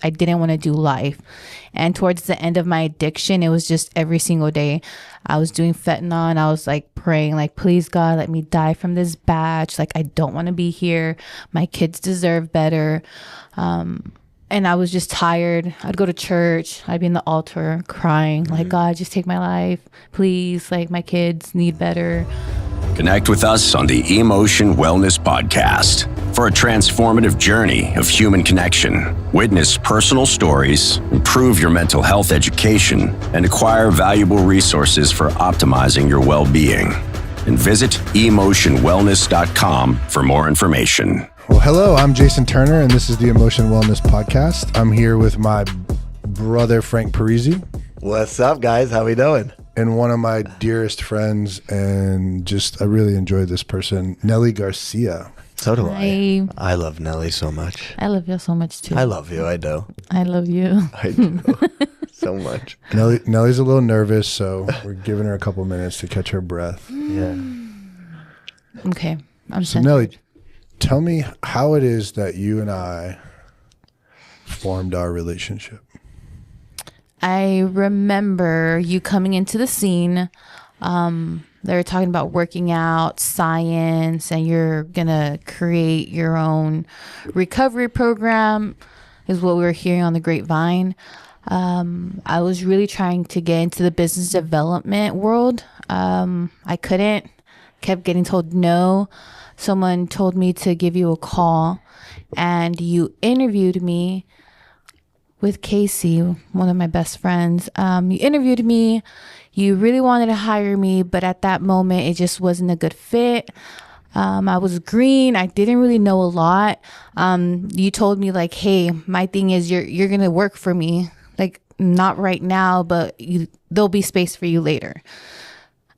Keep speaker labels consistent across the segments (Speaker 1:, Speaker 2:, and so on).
Speaker 1: I didn't want to do life. And towards the end of my addiction, it was just every single day I was doing fentanyl, and I was like praying, like, please God, let me die from this batch. Like, I don't want to be here. My kids deserve better. And I was just tired. I'd go to church. I'd be in the altar crying, like, God, just take my life, please. Like, my kids need better.
Speaker 2: Connect with us on the Emotion Wellness Podcast for a transformative journey of human connection. Witness personal stories, improve your mental health education, and acquire valuable resources for optimizing your well-being. And visit emotionwellness.com for more information.
Speaker 3: Well, hello, I'm Jason Turner, and this is the Emotion Wellness Podcast. I'm here with my brother, Frank Parisi.
Speaker 4: What's up, guys? How we doing?
Speaker 3: And one of my dearest friends, and I really enjoyed this person, Nelly Garcia.
Speaker 4: So do
Speaker 1: Hi.
Speaker 4: I love Nelly so much.
Speaker 1: I love you so much too.
Speaker 4: I love you. I do.
Speaker 1: I love you.
Speaker 4: I do. So much.
Speaker 3: Nelly's a little nervous, so we're giving her a couple minutes to catch her breath.
Speaker 4: Yeah.
Speaker 1: Okay.
Speaker 3: So Nelly, tell me how it is that you and I formed our relationship.
Speaker 1: I remember you coming into the scene. They were talking about working out, science, and you're going to create your own recovery program, is what we were hearing on the grapevine. I was really trying to get into the business development world. I couldn't, kept getting told no. Someone told me to give you a call, and you interviewed me with Casey, one of my best friends. You interviewed me. You really wanted to hire me, but at that moment, it just wasn't a good fit. I was green. I didn't really know a lot. You told me, like, hey, my thing is you're going to work for me. Like, not right now, but there'll be space for you later.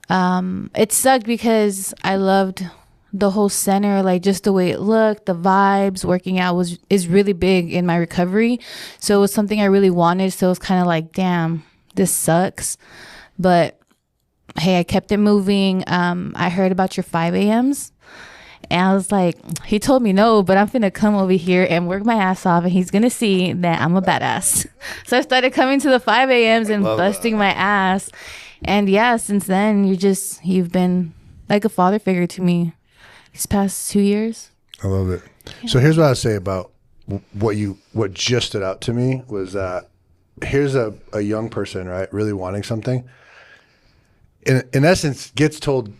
Speaker 1: It sucked because I loved the whole center, like just the way it looked, the vibes. Working out is really big in my recovery, so it was something I really wanted. So it was kind of like, damn, this sucks, but hey, I kept it moving. I heard about your 5 a.m.s, and I was like, he told me no, but I'm gonna come over here and work my ass off, and he's gonna see that I'm a badass. So I started coming to the 5 a.m.s and busting my ass, and yeah, since then you've been like a father figure to me these past 2 years.
Speaker 3: I love it. Yeah. So here's what I would say about what just stood out to me was that here's a young person, right, really wanting something. In essence, gets told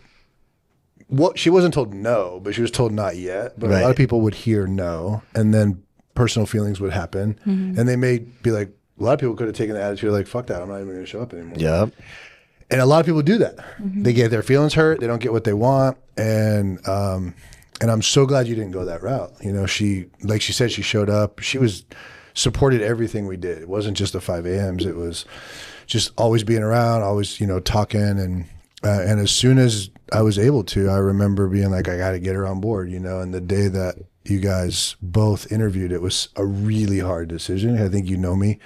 Speaker 3: what she wasn't told no, but she was told not yet. But right. A lot of people would hear no, and then personal feelings would happen, and they may be like, a lot of people could have taken the attitude like, fuck that, I'm not even going to show up anymore.
Speaker 4: Yep.
Speaker 3: And a lot of people do that. They get their feelings hurt. They don't get what they want. And I'm so glad you didn't go that route. You know, like she said, she showed up. She supported everything we did. It wasn't just the 5 a.m.s. It was just always being around, always, talking. And as soon as I was able to, I remember being like, I got to get her on board, and the day that you guys both interviewed, it was a really hard decision. I think you know me.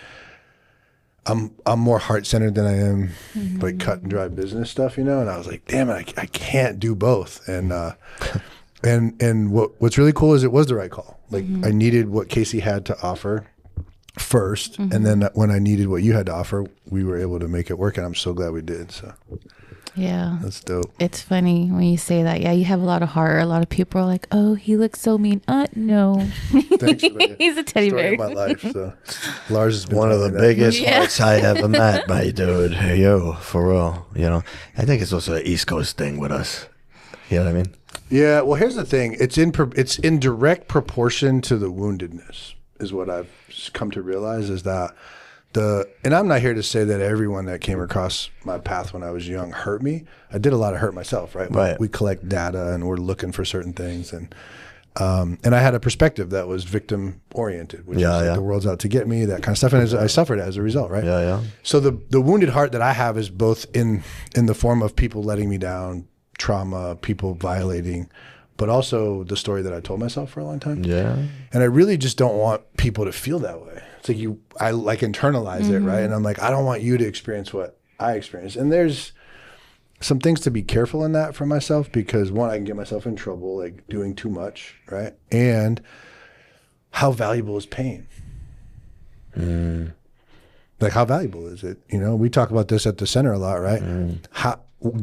Speaker 3: I'm more heart-centered than I am like cut and dry business stuff, and I was like, damn it, I can't do both. And what's really cool is it was the right call. Like I needed what Casey had to offer first, and then when I needed what you had to offer, we were able to make it work, and I'm so glad we did. So
Speaker 1: yeah,
Speaker 3: that's dope.
Speaker 1: It's funny when you say that. Yeah, you have a lot of heart. A lot of people are like, oh, he looks so mean. No.
Speaker 3: Thanks for that.
Speaker 1: He's a teddy bear.
Speaker 3: Of my life. So Lars has been
Speaker 4: one of the biggest hearts I ever met, my dude. Yo, for real. I think it's also an East Coast thing with us. You know what I mean?
Speaker 3: Yeah. Well, here's the thing. It's in direct proportion to the woundedness, is what I've come to realize, is that and I'm not here to say that everyone that came across my path when I was young hurt me. I did a lot of hurt myself, right?
Speaker 4: Right.
Speaker 3: We collect data and we're looking for certain things, and I had a perspective that was victim oriented, which is like the world's out to get me, that kind of stuff, and I suffered as a result, right?
Speaker 4: Yeah.
Speaker 3: So the wounded heart that I have is both in the form of people letting me down, trauma, people violating, but also the story that I told myself for a long time.
Speaker 4: Yeah.
Speaker 3: And I really just don't want people to feel that way. It's like I like internalize it, right? And I'm like, I don't want you to experience what I experienced. And there's some things to be careful in that for myself, because one, I can get myself in trouble, like doing too much, right? And how valuable is pain? Like, how valuable is it? You know, we talk about this at the center a lot, right?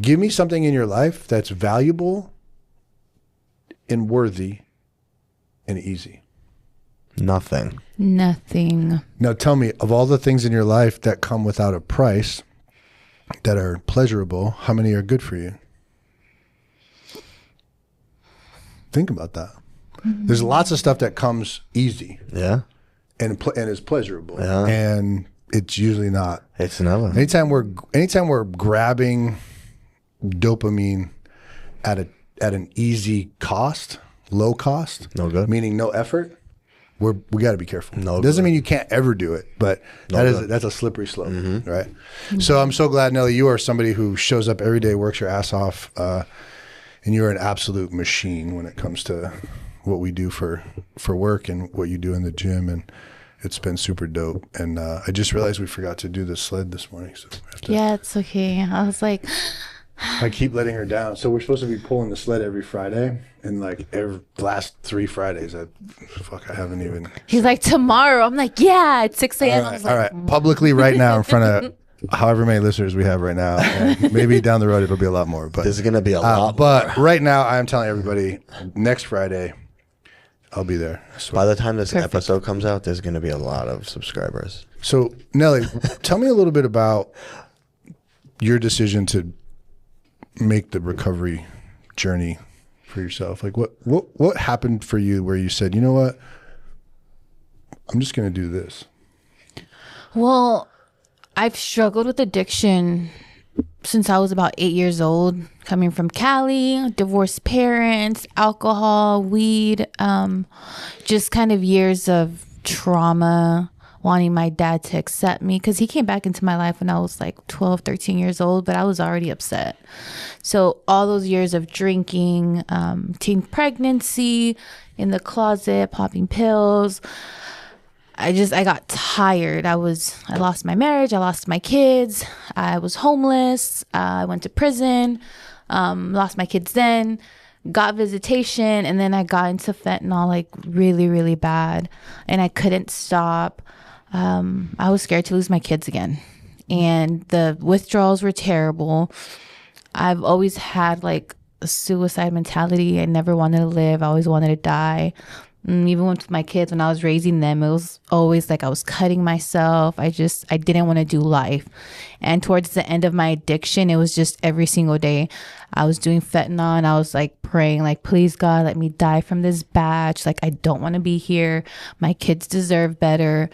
Speaker 3: Give me something in your life that's valuable and worthy and easy.
Speaker 4: Nothing.
Speaker 1: Nothing.
Speaker 3: Now tell me, of all the things in your life that come without a price, that are pleasurable, how many are good for you? Think about that. There's lots of stuff that comes easy.
Speaker 4: Yeah.
Speaker 3: And is pleasurable.
Speaker 4: Yeah.
Speaker 3: And it's usually not.
Speaker 4: It's never.
Speaker 3: Anytime we're grabbing dopamine at an easy cost, low cost,
Speaker 4: No good.
Speaker 3: meaning no effort, we got to be careful.
Speaker 4: No
Speaker 3: Doesn't
Speaker 4: good.
Speaker 3: mean you can't ever do it, but that's a slippery slope, right? So I'm so glad, Nelly, you are somebody who shows up every day, works your ass off, and you're an absolute machine when it comes to what we do for work and what you do in the gym, and it's been super dope. And I just realized we forgot to do the sled this morning, so we have to,
Speaker 1: Yeah, it's okay. I was like,
Speaker 3: I keep letting her down. So we're supposed to be pulling the sled every Friday, and like every last 3 Fridays, I haven't even.
Speaker 1: he's like, tomorrow. I'm like, yeah, it's 6 a.m. I was like,
Speaker 3: All right, publicly right now in front of however many listeners we have right now, and maybe down the road it'll be a lot more. But
Speaker 4: There's going to be a lot
Speaker 3: But right now, I'm telling everybody, next Friday, I'll be there. I swear.
Speaker 4: By the time this
Speaker 1: Perfect.
Speaker 4: episode comes out, there's going to be a lot of subscribers.
Speaker 3: So Nelly, tell me a little bit about your decision to make the recovery journey for yourself. Like what happened for you where you said, you know what, I'm just going to do this?
Speaker 1: well, I've struggled with addiction since I was about 8 years old, coming from Cali, divorced parents, alcohol, weed, just kind of years of trauma, wanting my dad to accept me because he came back into my life when I was like 12, 13 years old, but I was already upset. So all those years of drinking, teen pregnancy, in the closet, popping pills, I got tired. I lost my marriage. I lost my kids. I was homeless. I went to prison, lost my kids then, got visitation. And then I got into fentanyl like really, really bad. And I couldn't stop. I was scared to lose my kids again. And the withdrawals were terrible. I've always had like a suicide mentality. I never wanted to live. I always wanted to die. Even with my kids, when I was raising them, it was always like I was cutting myself. I didn't want to do life. And towards the end of my addiction, it was just every single day I was doing fentanyl, and I was like praying, like, please God, let me die from this batch. Like, I don't want to be here. My kids deserve better.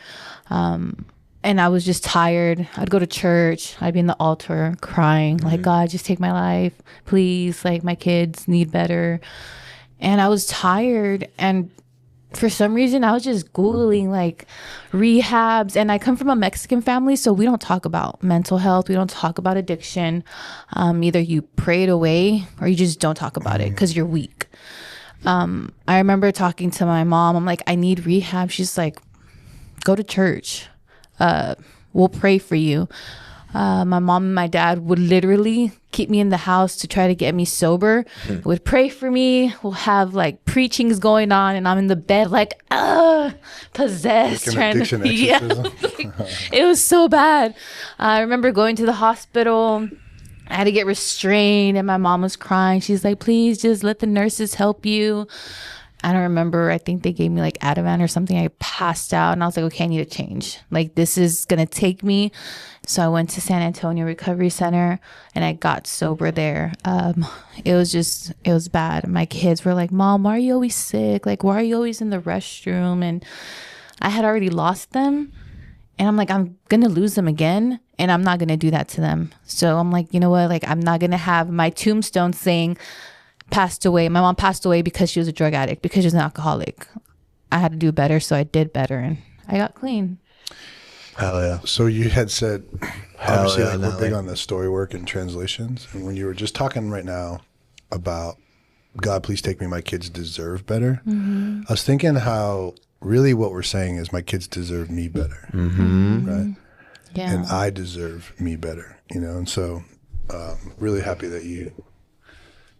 Speaker 1: And I was just tired. I'd go to church. I'd be in the altar crying, like, God, just take my life, please. Like, my kids need better. And I was tired. And for some reason, I was just Googling like rehabs, and I come from a Mexican family, so we don't talk about mental health. We don't talk about addiction. Either you pray it away or you just don't talk about it because you're weak. I remember talking to my mom. I'm like, I need rehab. She's like, go to church. We'll pray for you. My mom and my dad would literally keep me in the house to try to get me sober, would pray for me. We'll have like preachings going on, and I'm in the bed like, possessed.
Speaker 3: Like an
Speaker 1: trying
Speaker 3: addiction
Speaker 1: to, yeah. It was so bad. I remember going to the hospital. I had to get restrained, and my mom was crying. She's like, please just let the nurses help you. I don't remember. I think they gave me like Ativan or something. I passed out, and I was like, okay, I need to change. Like, this is going to take me. So I went to San Antonio Recovery Center, and I got sober there. It was bad. My kids were like, Mom, why are you always sick? Like, why are you always in the restroom? And I had already lost them. And I'm like, I'm going to lose them again, and I'm not going to do that to them. So I'm like, you know what? Like, I'm not going to have my tombstone saying, passed away. My mom passed away because she was a drug addict, because she was an alcoholic. I had to do better, so I did better, and I got clean.
Speaker 4: Hell yeah.
Speaker 3: So you had said, obviously,
Speaker 4: yeah,
Speaker 3: like, we're
Speaker 4: Nelly.
Speaker 3: big on the story work and translations. And when you were just talking right now about God, please take me, my kids deserve better. I was thinking how really what we're saying is my kids deserve me better, right?
Speaker 1: Yeah.
Speaker 3: And I deserve me better, you know? And so really happy that you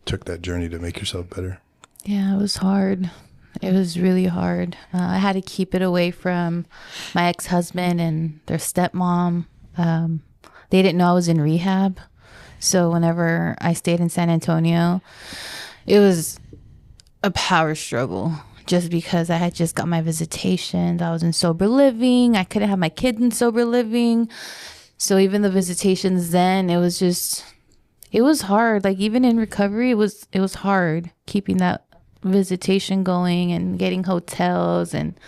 Speaker 3: took that journey to make yourself better.
Speaker 1: Yeah, it was hard. It was really hard. I had to keep it away from my ex-husband and their stepmom. They didn't know I was in rehab. So whenever I stayed in San Antonio, it was a power struggle just because I had just got my visitations. I was in sober living. I couldn't have my kids in sober living. So even the visitations then, it was hard. Like even in recovery, it was hard keeping that visitation going and getting hotels and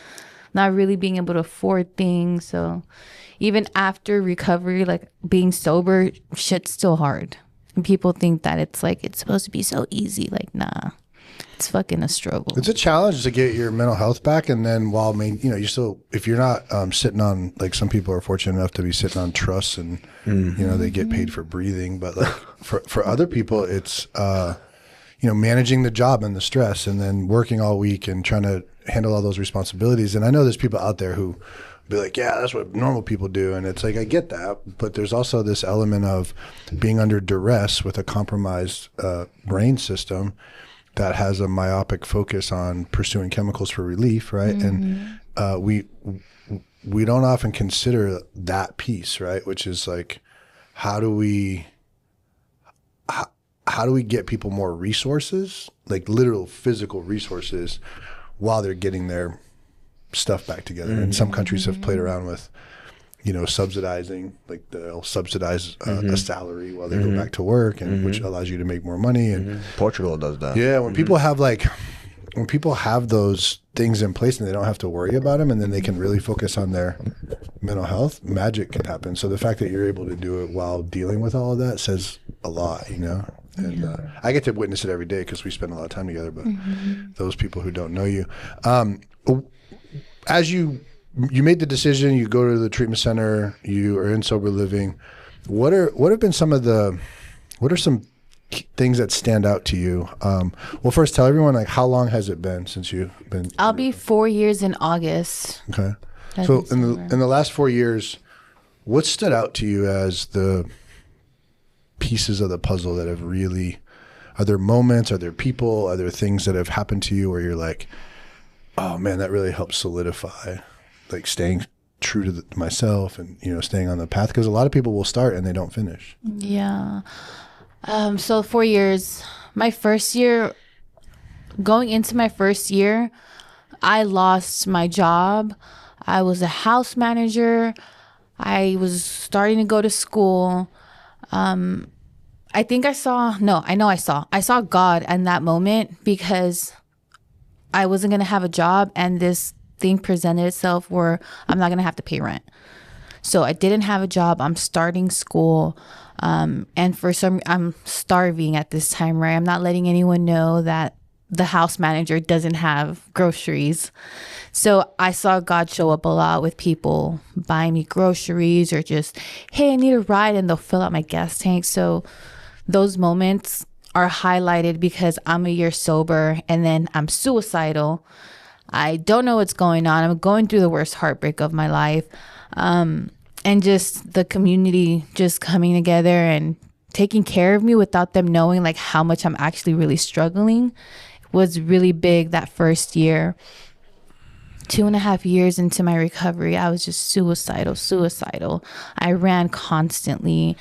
Speaker 1: not really being able to afford things. So even after recovery, like being sober, shit's still hard. And people think that it's supposed to be so easy. Like, nah, it's fucking a struggle.
Speaker 3: It's a challenge to get your mental health back. And then while, you still, if you're not sitting on, like some people are fortunate enough to be sitting on trusts and, they get paid for breathing. But like for other people, it's, managing the job and the stress and then working all week and trying to handle all those responsibilities. And I know there's people out there who be like, yeah, that's what normal people do. And it's like, I get that. But there's also this element of being under duress with a compromised brain system that has a myopic focus on pursuing chemicals for relief, right? And we don't often consider that piece, right? Which is like, how do we get people more resources, like literal physical resources, while they're getting their stuff back together? And some countries have played around with, subsidizing, like they'll subsidize a salary while they go back to work, and which allows you to make more money. And
Speaker 4: Portugal does that.
Speaker 3: yeah, when people have those things in place and they don't have to worry about them, and then they can really focus on their mental health, magic can happen. So the fact that you're able to do it while dealing with all of that says a lot, And I get to witness it every day because we spend a lot of time together. But those people who don't know you, as you made the decision, you go to the treatment center, you are in sober living. What are some things that stand out to you? Well, first tell everyone, like, how long has it been since you've been?
Speaker 1: I'll be 4 years in August.
Speaker 3: Okay. So in the last 4 years, what stood out to you as the pieces of the puzzle that have really, are there moments, are there people, are there things that have happened to you where you're like, oh man, that really helped solidify, like staying true to myself and, staying on the path? Because a lot of people will start and they don't finish.
Speaker 1: Yeah. So 4 years, my first year, going into my first year, I lost my job. I was a house manager. I was starting to go to school. I saw God in that moment because I wasn't going to have a job, and this thing presented itself where I'm not going to have to pay rent. So I didn't have a job. I'm starting school. And I'm starving at this time, right? I'm not letting anyone know that the house manager doesn't have groceries. So I saw God show up a lot with people buying me groceries or just, hey, I need a ride, and they'll fill out my gas tank. So those moments are highlighted because I'm a year sober and then I'm suicidal. I don't know what's going on. I'm going through the worst heartbreak of my life. And just the community just coming together and taking care of me without them knowing like how much I'm actually really struggling was really big that first year. 2.5 years into my recovery, I was just suicidal. I ran constantly.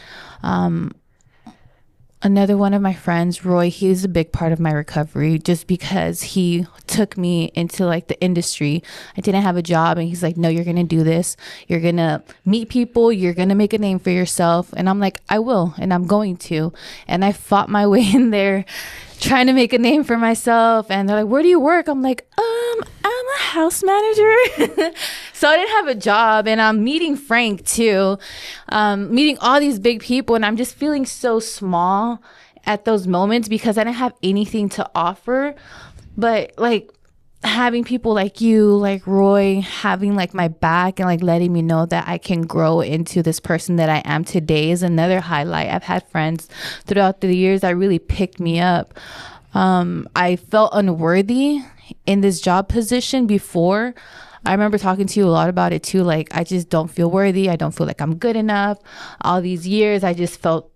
Speaker 1: Another one of my friends, Roy, he's a big part of my recovery just because he took me into like the industry. I didn't have a job, and he's like, no, you're going to do this. You're going to meet people. You're going to make a name for yourself. And I'm like, I will, and I'm going to. And I fought my way in there trying to make a name for myself. And they're like, where do you work? I'm like, I'm a house manager. So I didn't have a job, and I'm meeting Frank too, meeting all these big people, and I'm just feeling so small at those moments because I didn't have anything to offer. But like having people like you, like Roy, having like my back and like letting me know that I can grow into this person that I am today is another highlight. I've had friends throughout the years that really picked me up. I felt unworthy in this job position before. I remember talking to you a lot about it too. Like, I just don't feel worthy. I don't feel like I'm good enough. All these years, I just felt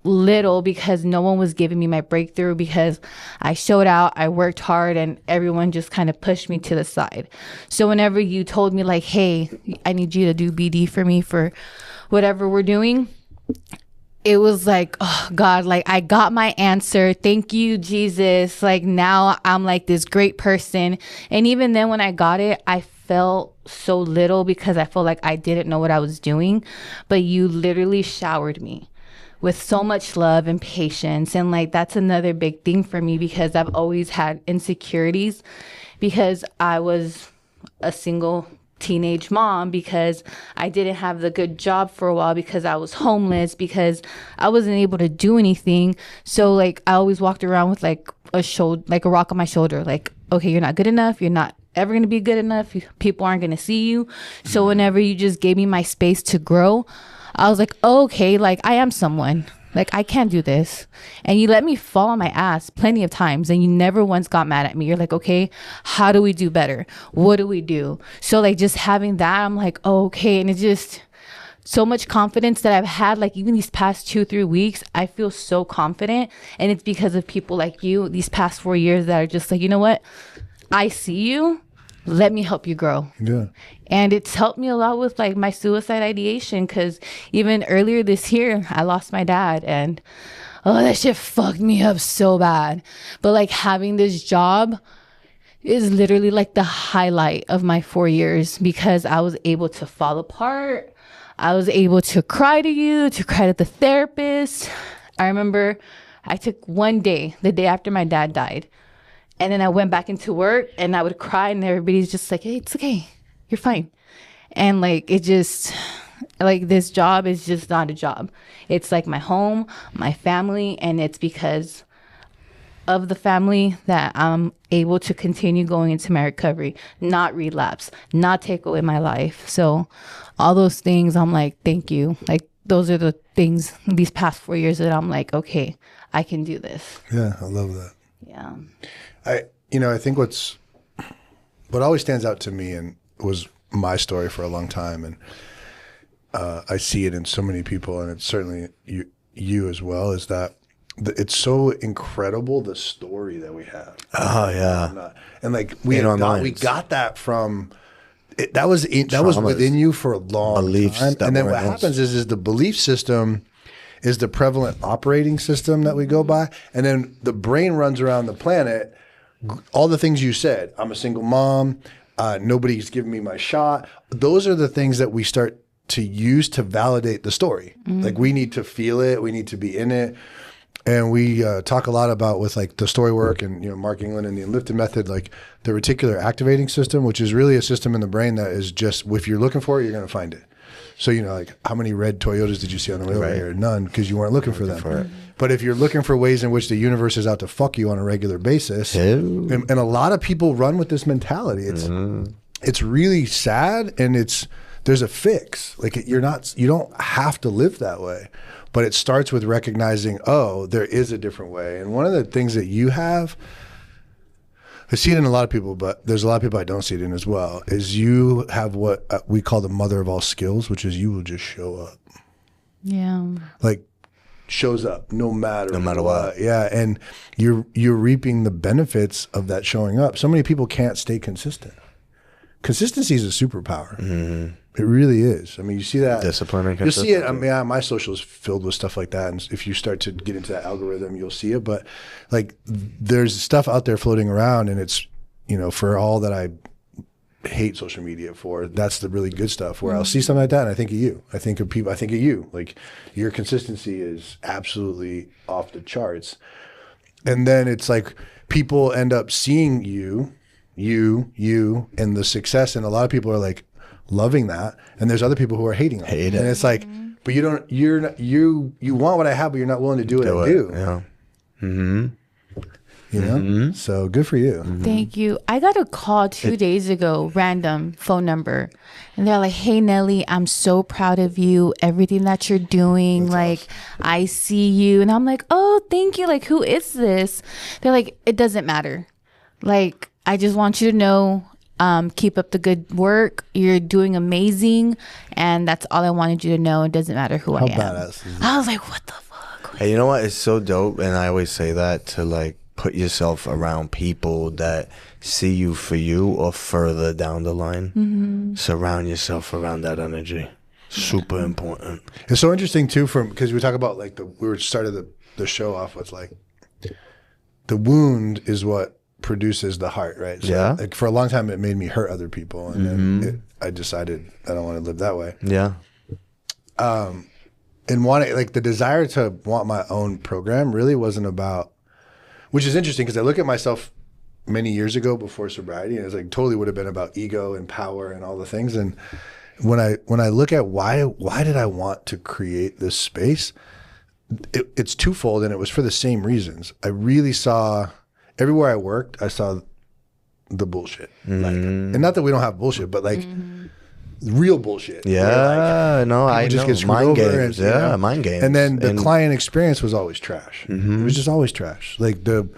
Speaker 1: little because no one was giving me my breakthrough, because I showed out, I worked hard, and everyone just kind of pushed me to the side. So whenever you told me like, hey, I need you to do BD for me for whatever we're doing, it was like, oh God, like I got my answer. Thank you, Jesus. Like now I'm like this great person. And even then when I got it, I felt so little because I felt like I didn't know what I was doing. But you literally showered me with so much love and patience. And like that's another big thing for me, because I've always had insecurities because I was a single teenage mom, because I didn't have the good job for a while, because I was homeless, because I wasn't able to do anything. So like I always walked around with like a rock on my shoulder, like, okay, you're not good enough, you're not ever going to be good enough, people aren't going to see you. So whenever you just gave me my space to grow, I was like, oh, okay, like I am someone. Like, I can't do this. And you let me fall on my ass plenty of times, and you never once got mad at me. You're like, okay, how do we do better? What do we do? So like just having that, I'm like, oh, okay. And it's just so much confidence that I've had, like even these past 2-3 weeks, I feel so confident. And it's because of people like you these past 4 years that are just like, you know what? I see you. Let me help you grow.
Speaker 3: Yeah.
Speaker 1: And it's helped me a lot with like my suicide ideation, because even earlier this year, I lost my dad, and oh, that shit fucked me up so bad. But like having this job is literally like the highlight of my 4 years, because I was able to fall apart. I was able to cry to the therapist. I remember I took one day, the day after my dad died, and then I went back into work and I would cry, and everybody's just like, hey, it's okay. You're fine. And like, it just, like this job is just not a job. It's like my home, my family, and it's because of the family that I'm able to continue going into my recovery, not relapse, not take away my life. So all those things, I'm like, thank you. Like those are the things these past 4 years that I'm like, okay, I can do this.
Speaker 3: Yeah, I love that.
Speaker 1: Yeah.
Speaker 3: I think what always stands out to me and was my story for a long time, and I see it in so many people, and it's certainly you as well, is that it's so incredible, the story that we have.
Speaker 4: Oh yeah.
Speaker 3: And like we got that from that was within you for a long
Speaker 4: Beliefs
Speaker 3: time. And then what
Speaker 4: ins-
Speaker 3: happens is the belief system is the prevalent operating system that we go by. And then the brain runs around the planet, all the things you said. I'm a single mom. Nobody's giving me my shot. Those are the things that we start to use to validate the story. Like we need to feel it. We need to be in it. And we talk a lot about with like the story work and, Mark England and the Lifted method, like the reticular activating system, which is really a system in the brain that is just, if you're looking for it, you're going to find it. So, like how many red Toyotas did you see on the way over here? None, because you weren't looking for them. But if you're looking for ways in which the universe is out to fuck you on a regular basis, and a lot of people run with this mentality, it's really sad, and there's a fix. Like you don't have to live that way, but it starts with recognizing, oh, there is a different way. And one of the things that you have, I see it in a lot of people, but there's a lot of people I don't see it in as well, is you have what we call the mother of all skills, which is you will just show up.
Speaker 1: Yeah.
Speaker 3: Like shows up no matter what. Yeah. And you're reaping the benefits of that showing up. So many people can't stay consistent. Consistency is a superpower. It really is. I mean, you see that.
Speaker 4: Discipline and
Speaker 3: consistency. You'll see it. I mean, my social is filled with stuff like that. And if you start to get into that algorithm, you'll see it. But like there's stuff out there floating around, and it's, for all that I hate social media for, that's the really good stuff where I'll see something like that and I think of you. I think of people. I think of you. Like your consistency is absolutely off the charts. And then it's like people end up seeing you and the success. And a lot of people are like, loving that, and there's other people who are hating it. And it's like, but you want what I have, but you're not willing to do what I do. Yeah. So good for you.
Speaker 1: Thank you. I got a call 2 days ago, random phone number, and they're like, hey Nelly, I'm so proud of you, everything that you're doing. That's like awesome. I see you. And I'm like, oh, thank you. Like, who is this? They're like, it doesn't matter. Like, I just want you to know, keep up the good work. You're doing amazing. And that's all I wanted you to know. It doesn't matter who I am.
Speaker 3: Badass is
Speaker 1: I was like, what the fuck?
Speaker 4: Hey, you know what? It's so dope, and I always say that to like put yourself around people that see you for you or further down the line. Surround yourself around that energy. Super important.
Speaker 3: It's so interesting too, because we talk about like we were started the show off with like the wound is what produces the heart, right? So
Speaker 4: Yeah.
Speaker 3: like for a long time, it made me hurt other people, and then I decided I don't want to live that way.
Speaker 4: Yeah.
Speaker 3: And wanting like the desire to want my own program really wasn't about, which is interesting because I look at myself many years ago before sobriety, and it's like totally would have been about ego and power and all the things. And when I look at why did I want to create this space, it's twofold, and it was for the same reasons. I really saw everywhere I worked, I saw the bullshit, like, and not that we don't have bullshit, but like. Real bullshit.
Speaker 4: Yeah,
Speaker 3: like,
Speaker 4: no, I
Speaker 3: just
Speaker 4: know.
Speaker 3: get screwed
Speaker 4: Mind
Speaker 3: over
Speaker 4: games.
Speaker 3: and,
Speaker 4: Mind games.
Speaker 3: And then the client experience was always trash. It was just always trash. Like the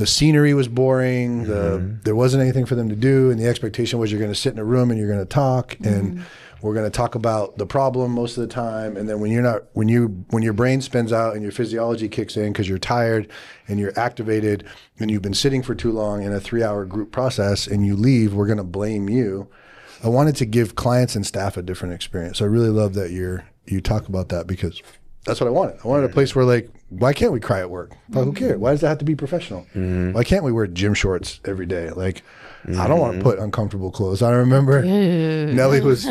Speaker 3: scenery was boring. There wasn't anything for them to do, and the expectation was you're going to sit in a room and you're going to talk, and we're going to talk about the problem most of the time. And then when your brain spins out and your physiology kicks in because you're tired and you're activated and you've been sitting for too long in a 3-hour group process and you leave, we're going to blame you. I wanted to give clients and staff a different experience. So I really love that you talk about that because that's what I wanted. I wanted a place where like, why can't we cry at work? Like, who cares? Why does that have to be professional? Why can't we wear gym shorts every day? Like, I don't want to put uncomfortable clothes. I remember Nelly was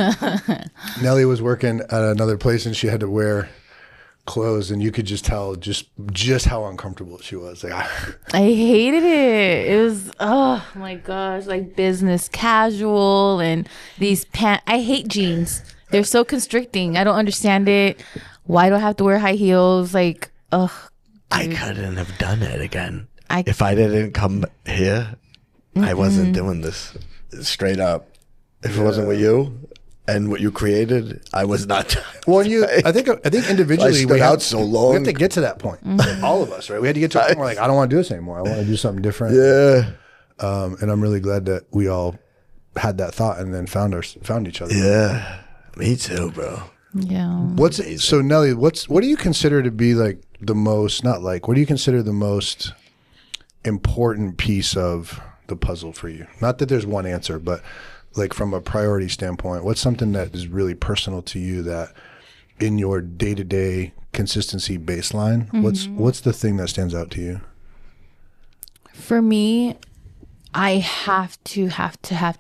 Speaker 3: working at another place and she had to wear clothes, and you could just tell just how uncomfortable she was. Like,
Speaker 1: I hated it. It was, oh my gosh, like business casual and these pants. I hate jeans. They're so constricting. I don't understand it. Why do I have to wear high heels? Like, ugh.
Speaker 4: I couldn't have done it again. If I didn't come here, I wasn't doing this. Straight up. If it wasn't with you and what you created, I was not.
Speaker 3: Well, I think individually
Speaker 4: we have so long.
Speaker 3: We have to get to that point. All of us, right? We had to get to a point where like, I don't want to do this anymore. I want to do something different.
Speaker 4: Yeah.
Speaker 3: And I'm really glad that we all had that thought and then found each other.
Speaker 4: Yeah. Me too, bro.
Speaker 1: Yeah.
Speaker 3: So Nelly, what do you consider to be like the most, what do you consider the most important piece of the puzzle for you? Not that there's one answer, but like from a priority standpoint, what's something that is really personal to you that in your day-to-day consistency baseline, what's the thing that stands out to you?
Speaker 1: For me, I have to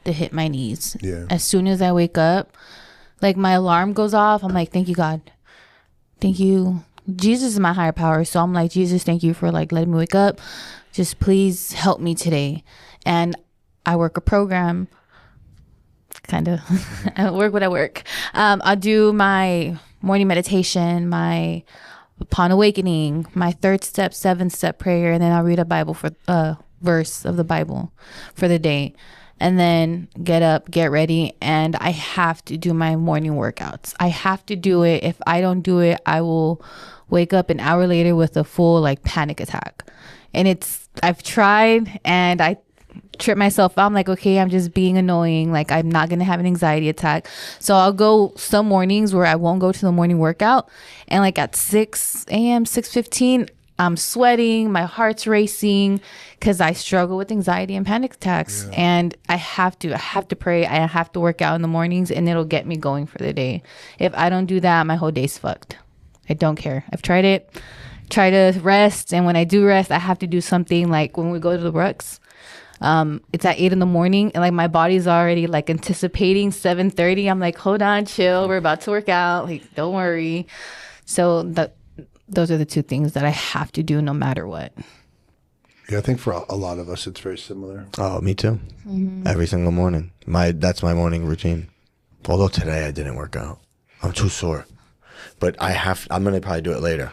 Speaker 1: hit my knees.
Speaker 3: Yeah.
Speaker 1: As soon as I wake up, like my alarm goes off, I'm like, thank you, God. Thank you. Jesus is my higher power. So I'm like, Jesus, thank you for like letting me wake up. Just please help me today. And I work a program. Kind of. I work what I work. I do my morning meditation, my upon awakening, my 3rd step, 7th step prayer, and then I'll read a Bible for verse of the Bible for the day. And then get up, get ready, and I have to do my morning workouts. I have to do it. If I don't do it, I will wake up an hour later with a full like panic attack. And I've tried and I trip myself out. I'm like, okay, I'm just being annoying. Like, I'm not going to have an anxiety attack. So I'll go some mornings where I won't go to the morning workout. And like at 6 a.m., 6:15, I'm sweating, my heart's racing because I struggle with anxiety and panic attacks. Yeah. And I have to pray. I have to work out in the mornings and it'll get me going for the day. If I don't do that, my whole day's fucked. I don't care. I've tried it. Try to rest. And when I do rest, I have to do something like when we go to the Brooks. It's at 8 in the morning and like my body's already like anticipating 7:30. I'm like, hold on, chill. We're about to work out. Like, don't worry. So those are the two things that I have to do no matter what.
Speaker 3: Yeah, I think for a lot of us, it's very similar.
Speaker 4: Oh, me too. Mm-hmm. Every single morning. That's my morning routine. Although today I didn't work out. I'm too sore. But I'm going to probably do it later.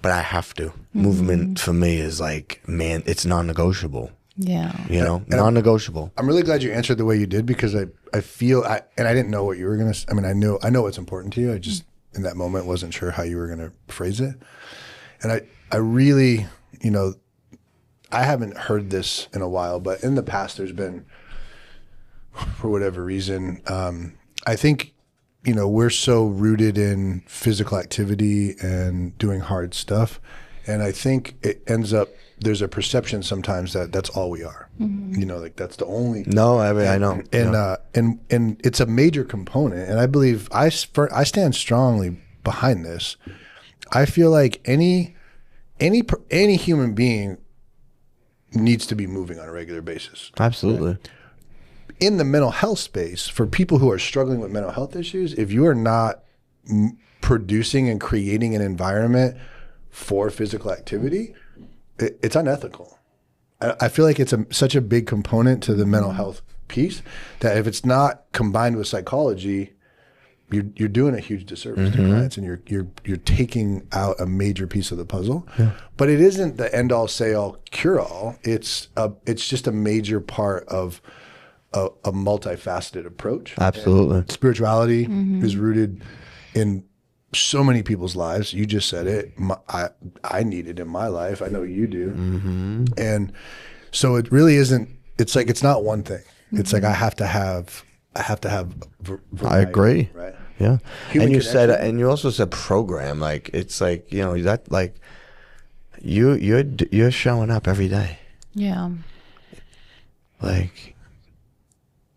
Speaker 4: But I have to. Mm-hmm. Movement for me is like, man, it's non-negotiable.
Speaker 1: Yeah.
Speaker 4: You know, non-negotiable.
Speaker 3: I'm really glad you answered the way you did because I feel, and I didn't know what you were going to, I mean, I know what's important to you. I just, in that moment, wasn't sure how you were going to phrase it. And I really, you know, I haven't heard this in a while, but in the past, there's been, for whatever reason, I think we're so rooted in physical activity and doing hard stuff. And I think it ends up, there's a perception sometimes that that's all we are. Like that's the only.
Speaker 4: No, I know.
Speaker 3: And it's a major component. And I believe I stand strongly behind this. I feel like any human being needs to be moving on a regular basis.
Speaker 4: Absolutely.
Speaker 3: Right? In the mental health space, for people who are struggling with mental health issues, if you are not producing and creating an environment for physical activity, it's unethical. I feel like it's such a big component to the mental health piece that if it's not combined with psychology, you're doing a huge disservice to clients, and you're taking out a major piece of the puzzle. Yeah. But it isn't the end all, say all, cure all. It's just a major part of a multifaceted approach.
Speaker 4: Absolutely.
Speaker 3: And spirituality is rooted in so many people's lives. You just said it. I need it in my life. I know you do. And so it really isn't. It's like it's not one thing. It's like I have to have. Variety,
Speaker 4: I agree.
Speaker 3: Right.
Speaker 4: Yeah.
Speaker 3: Human
Speaker 4: and you
Speaker 3: connection.
Speaker 4: said, and you also said program. Like it's like that. Like you're showing up every day.
Speaker 1: Yeah.
Speaker 4: Like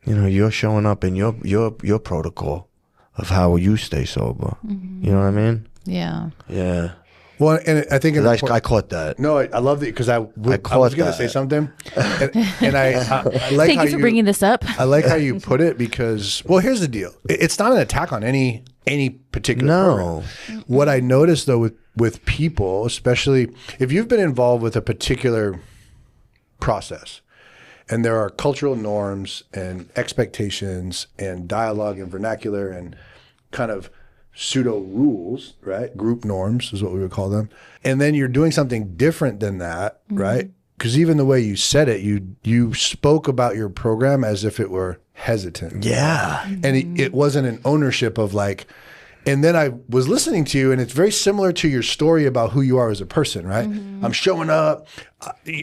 Speaker 4: you're showing up in your protocol of how you stay sober. You know what I mean?
Speaker 1: Yeah.
Speaker 4: Yeah.
Speaker 3: Well, and I think
Speaker 4: I caught that.
Speaker 3: No, I love it because I was
Speaker 4: caught
Speaker 3: going to say
Speaker 4: that.
Speaker 3: something, and I like
Speaker 1: Thank
Speaker 3: how
Speaker 1: you for bringing this up.
Speaker 3: I like how you put it because, well, here's the deal. It's not an attack on any particular program. What I noticed though with people, especially if you've been involved with a particular process, and there are cultural norms and expectations and dialogue and vernacular and kind of pseudo rules, right? Group norms is what we would call them. And then you're doing something different than that, right? Because even the way you said it, you spoke about your program as if it were hesitant.
Speaker 4: Yeah.
Speaker 3: And it wasn't an ownership of like, and then I was listening to you, and it's very similar to your story about who you are as a person, right? I'm showing up,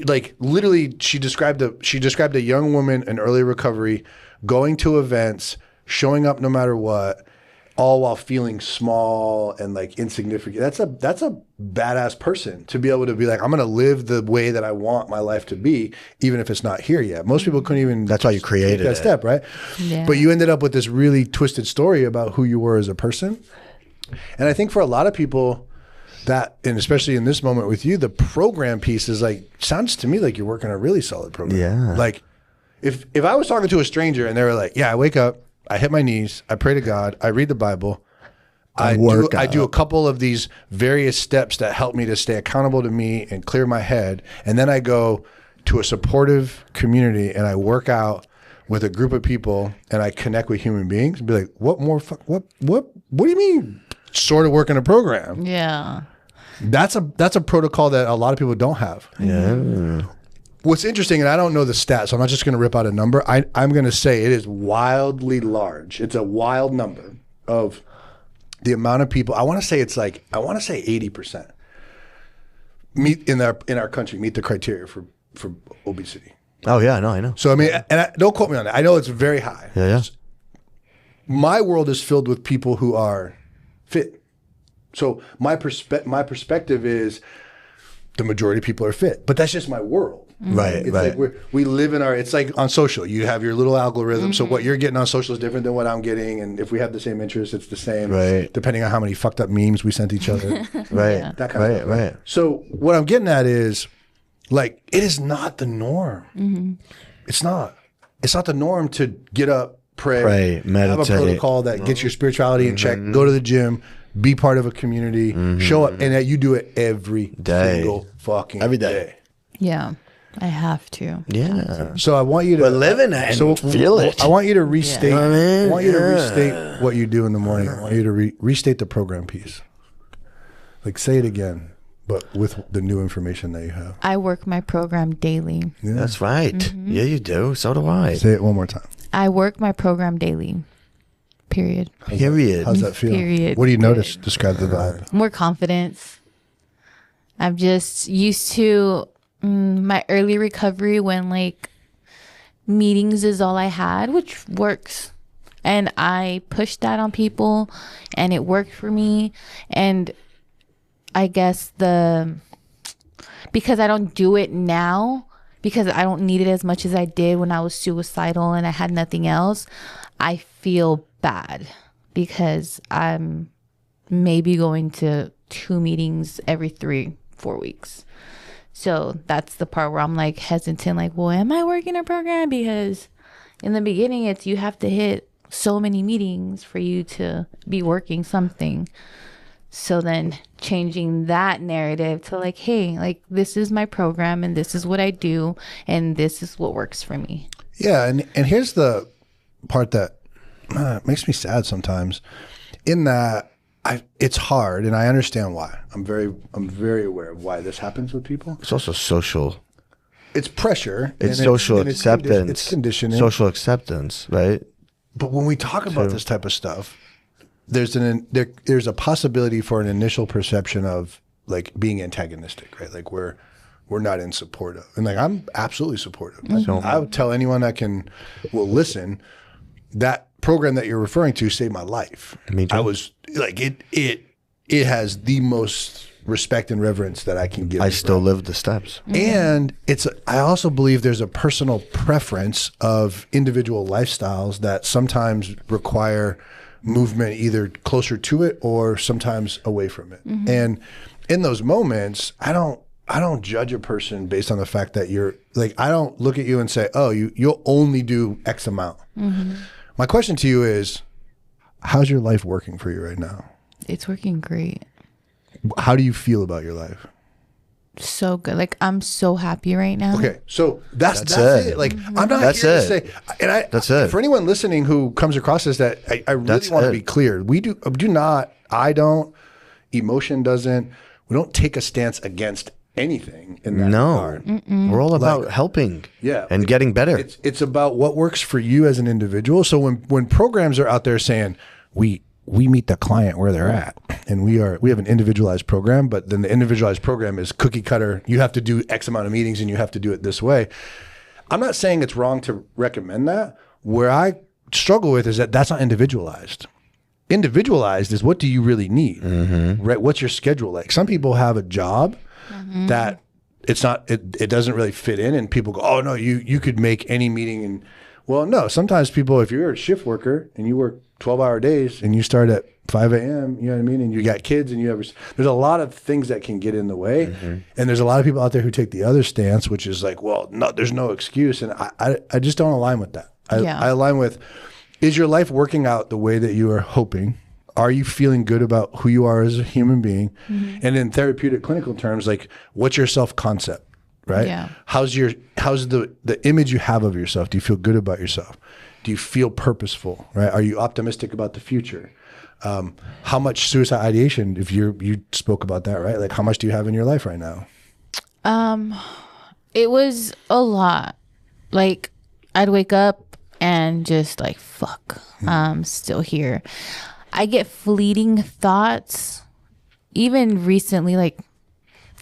Speaker 3: like literally. She described a young woman in early recovery, going to events, showing up no matter what, all while feeling small and like insignificant. That's a badass person to be able to be like, I'm going to live the way that I want my life to be, even if it's not here yet. Most people couldn't even.
Speaker 4: That's why you created
Speaker 3: take that step, right?
Speaker 1: Yeah.
Speaker 3: But you ended up with this really twisted story about who you were as a person. And I think for a lot of people that, and especially in this moment with you, the program piece is like, sounds to me like you're working a really solid program.
Speaker 4: Yeah.
Speaker 3: Like if I was talking to a stranger and they were like, yeah, I wake up, I hit my knees, I pray to God, I read the Bible, I do a couple of these various steps that help me to stay accountable to me and clear my head, and then I go to a supportive community and I work out with a group of people and I connect with human beings, and be like, what do you mean sort of working a program?
Speaker 1: Yeah.
Speaker 3: That's a protocol that a lot of people don't have.
Speaker 4: Yeah.
Speaker 3: What's interesting, and I don't know the stats, so I'm not just going to rip out a number. I'm going to say it is wildly large. It's a wild number of the amount of people. I want to say 80% meet in our country meet the criteria for obesity.
Speaker 4: Oh yeah, no, I know.
Speaker 3: So I mean, don't quote me on that. I know it's very high.
Speaker 4: Yeah.
Speaker 3: My world is filled with people who are fit. So my perspective is the majority of people are fit, but that's just my world.
Speaker 4: Right,
Speaker 3: It's
Speaker 4: right.
Speaker 3: like we live in it's like on social, you have your little algorithm. So what you're getting on social is different than what I'm getting. And if we have the same interests, it's the same,
Speaker 4: Right.
Speaker 3: depending on how many fucked up memes we sent each other.
Speaker 4: Right.
Speaker 3: That kind of stuff.
Speaker 4: Right.
Speaker 3: So what I'm getting at is like, it is not the norm. It's not the norm to get up, pray, have a
Speaker 4: meditate.
Speaker 3: protocol that gets your spirituality in check, go to the gym, be part of a community, show up, and that you do it every
Speaker 4: Day.
Speaker 3: single fucking
Speaker 4: Every day.
Speaker 1: Yeah. I have to.
Speaker 4: Yeah.
Speaker 3: So I want you to
Speaker 4: But live in it and feel it.
Speaker 3: I want you to restate.
Speaker 4: You know what I mean?
Speaker 3: I want you to
Speaker 4: Yeah.
Speaker 3: restate what you do in the morning. I want you to restate the program piece. Like say it again, but with the new information that you have.
Speaker 1: I work my program daily.
Speaker 3: Yeah.
Speaker 4: That's right. Yeah, you do. So do I.
Speaker 3: Say it one more time.
Speaker 1: I work my program daily. Period.
Speaker 4: Period.
Speaker 3: How's that feel?
Speaker 1: Period.
Speaker 3: What do you notice? Describe the vibe.
Speaker 1: More confidence. I'm just used to my early recovery when like meetings is all I had, which works. And I pushed that on people and it worked for me. And I guess because I don't do it now, because I don't need it as much as I did when I was suicidal and I had nothing else, I feel bad because I'm maybe going to 2 meetings every 3-4 weeks. So that's the part where I'm like hesitant, like, well, am I working a program? Because in the beginning, it's you have to hit so many meetings for you to be working something. So then changing that narrative to like, hey, like this is my program and this is what I do and this is what works for me.
Speaker 3: Yeah, and here's the part that makes me sad sometimes, in that it's hard, and I understand why. I'm very aware of why this happens with people.
Speaker 4: It's also social.
Speaker 3: It's pressure.
Speaker 4: It's social acceptance.
Speaker 3: It's conditioning.
Speaker 4: Social acceptance, right?
Speaker 3: But when we talk about this type of stuff, there's a possibility for an initial perception of like being antagonistic, right? Like we're not in support of, and like I'm absolutely supportive. I would tell anyone that will listen, that program that you're referring to saved my life.
Speaker 4: Me too.
Speaker 3: I was like it has the most respect and reverence that I can give.
Speaker 4: I still live the steps.
Speaker 3: And I also believe there's a personal preference of individual lifestyles that sometimes require movement either closer to it or sometimes away from it. And in those moments, I don't judge a person based on the fact that you're like, I don't look at you and say, oh, you'll only do X amount. My question to you is, how's your life working for you right now?
Speaker 1: It's working great.
Speaker 3: How do you feel about your life?
Speaker 1: So good. Like I'm so happy right now.
Speaker 3: Okay, so that's it. Like I'm not here to say, and
Speaker 4: that's it.
Speaker 3: For anyone listening who comes across this, that I really want to be clear. We do not. I don't. Emotion doesn't. We don't take a stance against anything in that regard.
Speaker 4: We're all about helping.
Speaker 3: Yeah,
Speaker 4: and getting better.
Speaker 3: It's about what works for you as an individual. So when programs are out there saying we meet the client where they're at, and we have an individualized program, but then the individualized program is cookie cutter. You have to do X amount of meetings and you have to do it this way. I'm not saying it's wrong to recommend that. Where I struggle with is that that's not individualized. Individualized is, what do you really need? Right? What's your schedule like? Some people have a job that it doesn't really fit in, and people go, oh no, you could make any meeting. And well, no, sometimes people, if you're a shift worker and you work 12-hour days and you start at 5 a.m., you know what I mean? And you got kids and there's a lot of things that can get in the way. And there's a lot of people out there who take the other stance, which is like, well, no, there's no excuse. And I just don't align with that. I align with, is your life working out the way that you are hoping? Are you feeling good about who you are as a human being? And in therapeutic clinical terms, like, what's your self-concept? Right?
Speaker 1: Yeah.
Speaker 3: How's the image you have of yourself? Do you feel good about yourself? Do you feel purposeful? Right? Are you optimistic about the future? How much suicide ideation, if you spoke about that, right? Like, how much do you have in your life right now?
Speaker 1: It was a lot. Like I'd wake up and just like, fuck, I'm still here. I get fleeting thoughts. Even recently, like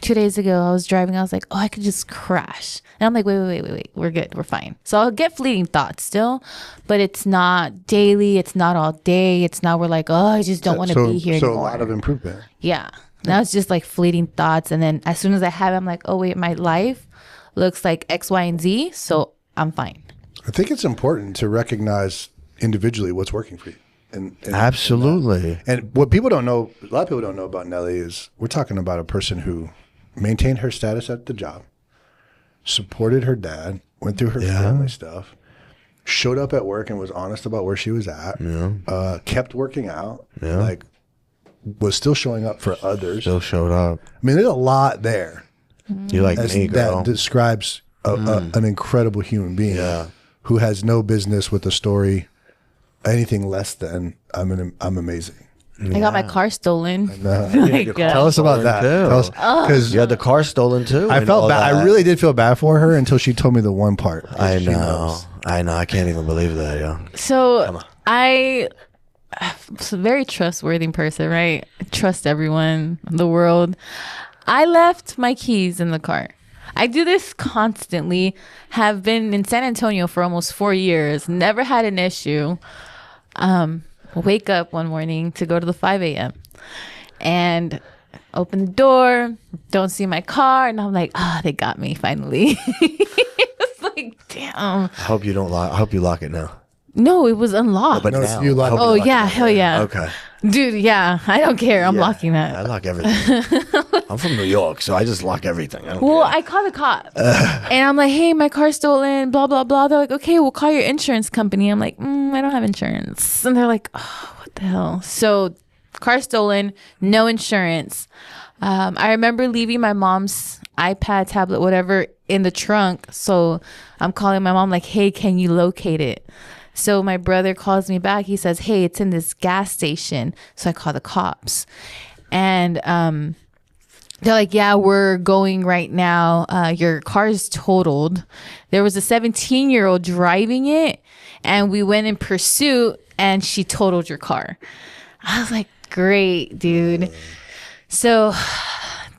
Speaker 1: 2 days ago, I was driving. I was like, oh, I could just crash. And I'm like, wait. We're good. We're fine. So I'll get fleeting thoughts still, but it's not daily. It's not all day. It's not, we're like, oh, I just don't want to be here anymore.
Speaker 3: So a lot of improvement.
Speaker 1: Yeah. Now it's just like fleeting thoughts. And then as soon as I have it, I'm like, oh, wait, my life looks like X, Y, and Z. So I'm fine.
Speaker 3: I think it's important to recognize individually what's working for you. And
Speaker 4: Absolutely.
Speaker 3: And what people don't know, a lot of people don't know about Nelly, is we're talking about a person who maintained her status at the job, supported her dad, went through her family stuff, showed up at work and was honest about where she was at, kept working out, like was still showing up for others.
Speaker 4: Still showed up.
Speaker 3: I mean, there's a lot there.
Speaker 4: You like me, girl.
Speaker 3: That describes an incredible human being who has no business with a story anything less than I'm amazing.
Speaker 1: I got my car stolen.
Speaker 3: Tell us about that. Because
Speaker 4: you had the car stolen too.
Speaker 3: I felt bad. I really did feel bad for her until she told me the one part.
Speaker 4: I know. I can't even believe that, yo.
Speaker 1: So I'm a very trustworthy person, right? I trust everyone in the world. I left my keys in the car. I do this constantly. Have been in San Antonio for almost 4 years. Never had an issue. Wake up one morning to go to the 5 a.m. and open the door, don't see my car, and I'm like, they got me finally. It's like, damn.
Speaker 4: I hope you don't lock. I hope you lock it now.
Speaker 1: No, it was unlocked.
Speaker 4: But
Speaker 3: No,
Speaker 4: now,
Speaker 3: you lock-
Speaker 4: I hope you
Speaker 1: Oh
Speaker 4: lock it
Speaker 1: yeah,
Speaker 4: now.
Speaker 1: hell yeah.
Speaker 4: Okay.
Speaker 1: Dude, yeah, I don't care. I'm
Speaker 4: Yeah,
Speaker 1: locking that.
Speaker 4: I lock everything. I'm from New York, so I just lock everything. I don't
Speaker 1: Well,
Speaker 4: care.
Speaker 1: I call the cops and I'm like, hey, my car's stolen, blah, blah, blah. They're like, okay, we'll call your insurance company. I'm like, I don't have insurance. And they're like, oh, what the hell? So, car stolen, no insurance. I remember leaving my mom's iPad, tablet, whatever, in the trunk. So, I'm calling my mom, like, hey, can you locate it? So my brother calls me back. He says, hey, it's in this gas station. So I call the cops. And they're like, yeah, we're going right now. Your car is totaled. There was a 17-year-old driving it, and we went in pursuit, and she totaled your car. I was like, great, dude. So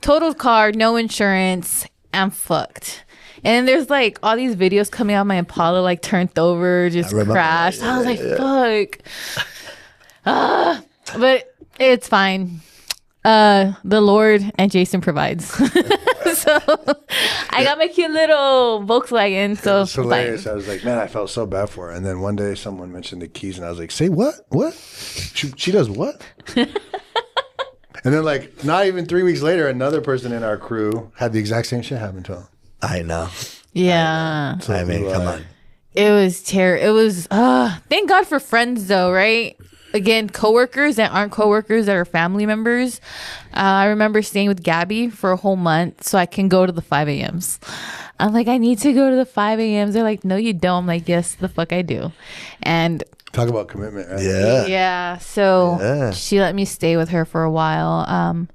Speaker 1: totaled car, no insurance. I'm fucked. And then there's like all these videos coming out. My Impala like turned over, just crashed. I was like, fuck. But it's fine. The Lord and Jason provides. So I got my cute little Volkswagen. So
Speaker 3: It's hilarious. I was like, man, I felt so bad for her. And then one day someone mentioned the keys, and I was like, say what? What? She does what? And then like not even 3 weeks later, another person in our crew had the exact same shit happen to him.
Speaker 4: I know.
Speaker 1: yeah.
Speaker 4: I mean, come on.
Speaker 1: It was terrible. It was, thank God for friends though, right? Again, coworkers that aren't coworkers that are family members. I remember staying with Gabby for a whole month so I can go to the 5 a.m.s. I'm like, I need to go to the 5 a.m.s. They're like, no, you don't. I'm like, yes, the fuck I do. And
Speaker 3: Talk about commitment, right?
Speaker 1: yeah, so
Speaker 4: Yeah.
Speaker 1: she let me stay with her for a while.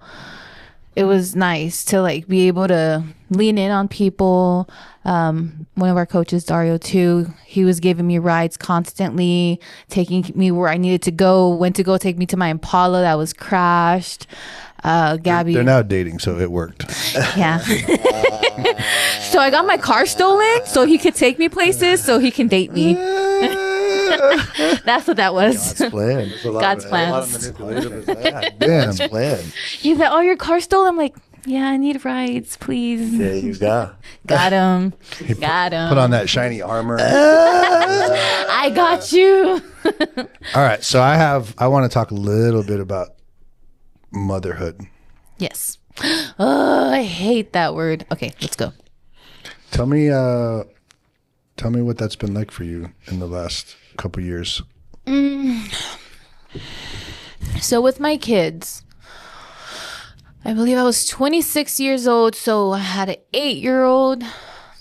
Speaker 1: It was nice to like be able to lean in on people. One of our coaches, Dario, too, he was giving me rides constantly, taking me where I needed to go, went to go take me to my Impala that was crashed. Gabby,
Speaker 3: They're now dating, so it worked.
Speaker 1: yeah. So I got my car stolen so he could take me places so he can date me. That's what that was.
Speaker 4: God's plan.
Speaker 1: God's plans.
Speaker 3: Damn.
Speaker 4: God's plan.
Speaker 1: He's like, oh, your car stolen? I'm like, yeah, I need rides, please.
Speaker 4: There you go.
Speaker 1: Got him. Got him.
Speaker 3: Put on that shiny armor.
Speaker 1: I got you.
Speaker 3: All right, so I want to talk a little bit about motherhood.
Speaker 1: Yes. Oh, I hate that word. Okay, let's go.
Speaker 3: Tell me what that's been like for you in the last couple years.
Speaker 1: So with my kids, I believe I was 26 years old. So I had an 8-year-old,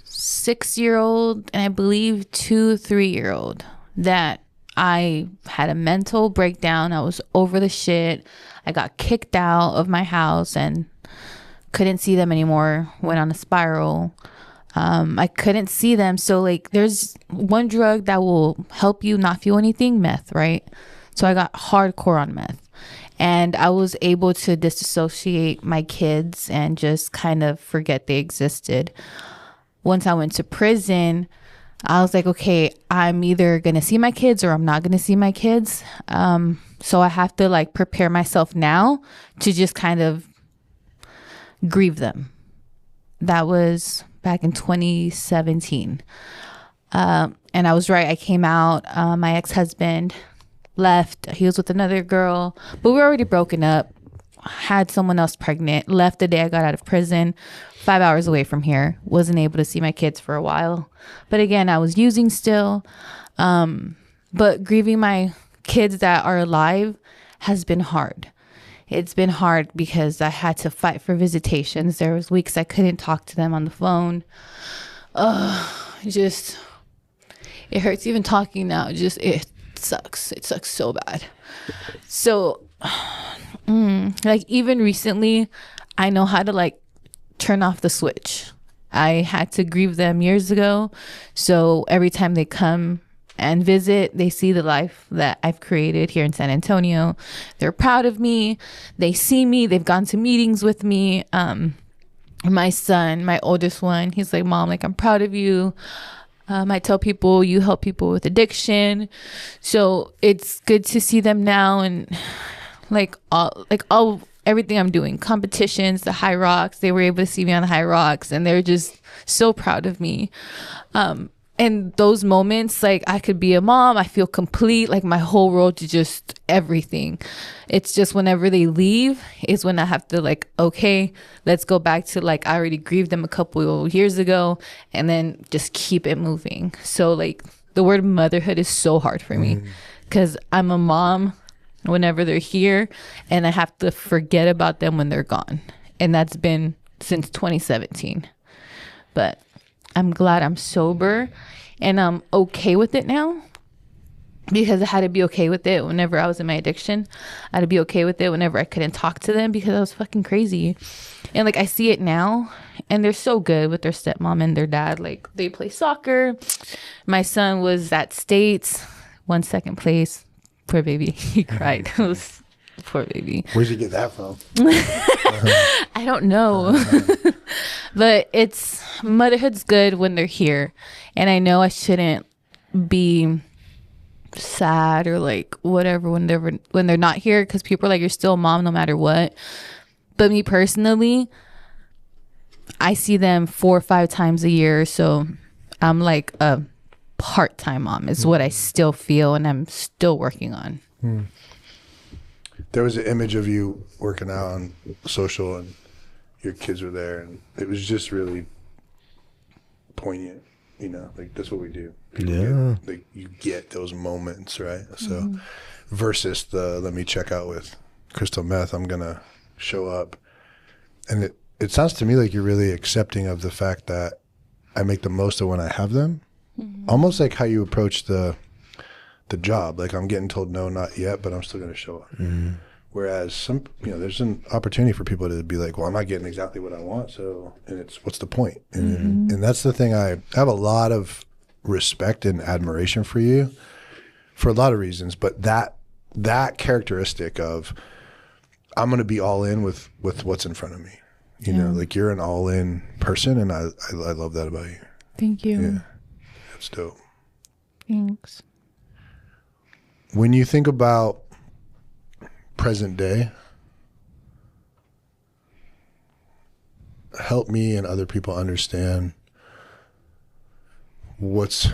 Speaker 1: 6-year-old, and I believe 3-year-old that I had a mental breakdown. I was over the shit. I got kicked out of my house and couldn't see them anymore. Went on a spiral. I couldn't see them. So like there's one drug that will help you not feel anything, meth, right? So I got hardcore on meth. And I was able to disassociate my kids and just kind of forget they existed. Once I went to prison, I was like, okay, I'm either going to see my kids or I'm not going to see my kids. So I have to like prepare myself now to just kind of grieve them. That was back in 2017. And I was right. I came out. My ex-husband left. He was with another girl, but we were already broken up. Had someone else pregnant. Left the day I got out of prison. 5 hours away from here. Wasn't able to see my kids for a while. But again, I was using still. But grieving my kids that are alive has been hard. It's been hard because I had to fight for visitations. There was weeks I couldn't talk to them on the phone. It hurts even talking now. It sucks. It sucks so bad. So, like even recently, I know how to like turn off the switch. I had to grieve them years ago. So every time they come and visit, they see the life that I've created here in San Antonio. They're proud of me. They see me. They've gone to meetings with me. My son, my oldest one, he's like, Mom, like, I'm proud of you. I tell people you help people with addiction. So it's good to see them now, and all everything I'm doing, competitions, the high rocks, they were able to see me on the high rocks, and they're just so proud of me. And those moments, like, I could be a mom, I feel complete, like my whole world is just everything. It's just whenever they leave is when I have to, like, okay, let's go back to, like, I already grieved them a couple of years ago, and then just keep it moving. So, like, the word motherhood is so hard for me because I'm a mom whenever they're here, and I have to forget about them when they're gone. And that's been since 2017. But I'm glad I'm sober and I'm okay with it now, because I had to be okay with it whenever I was in my addiction. I had to be okay with it whenever I couldn't talk to them because I was fucking crazy. And like, I see it now, and they're so good with their stepmom and their dad. Like, they play soccer. My son was at States, won second place. Poor baby. He cried. It was poor baby.
Speaker 3: Where'd you get that from?
Speaker 1: I don't know. But it's motherhood's good when they're here. And I know I shouldn't be sad or like whatever when they're not here, because people are like, you're still a mom no matter what. But me personally, I see them 4 or 5 times a year. So I'm like a part-time mom is what I still feel, and I'm still working on.
Speaker 3: There was an image of you working out on social, and your kids were there, and it was just really poignant. You know, like, that's what we do. Like, you get those moments, right? So versus the let me check out with crystal meth, I'm gonna show up. And it sounds to me like you're really accepting of the fact that I make the most of when I have them. Almost like how you approach the job. Like, I'm getting told no, not yet, but I'm still gonna show up. Whereas there's an opportunity for people to be like, well, I'm not getting exactly what I want, so, and it's, what's the point? And that's the thing. I have a lot of respect and admiration for you for a lot of reasons, but that characteristic of, I'm going to be all in with what's in front of me. You know, like, you're an all in person, and I love that about you.
Speaker 1: Thank you.
Speaker 3: Yeah, that's dope.
Speaker 1: Thanks.
Speaker 3: When you think about present day, help me and other people understand what's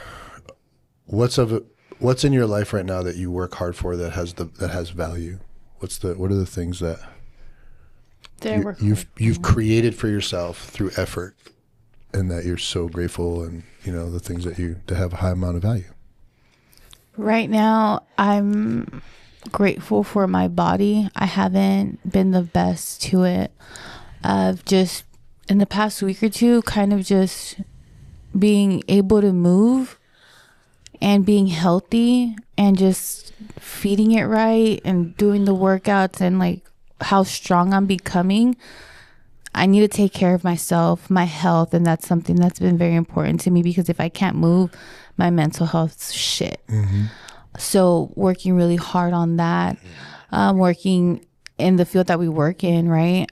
Speaker 3: in your life right now that you work hard for, that has value. What are the things that you've created for yourself through effort, and that you're so grateful, and the things that have a high amount of value?
Speaker 1: Right now, I'm grateful for my body. I haven't been the best to it. I've just, in the past week or two, kind of just being able to move and being healthy and just feeding it right and doing the workouts, and like how strong I'm becoming. I need to take care of myself, my health, and that's something that's been very important to me, because if I can't move, my mental health's shit. So working really hard on that, working in the field that we work in, right?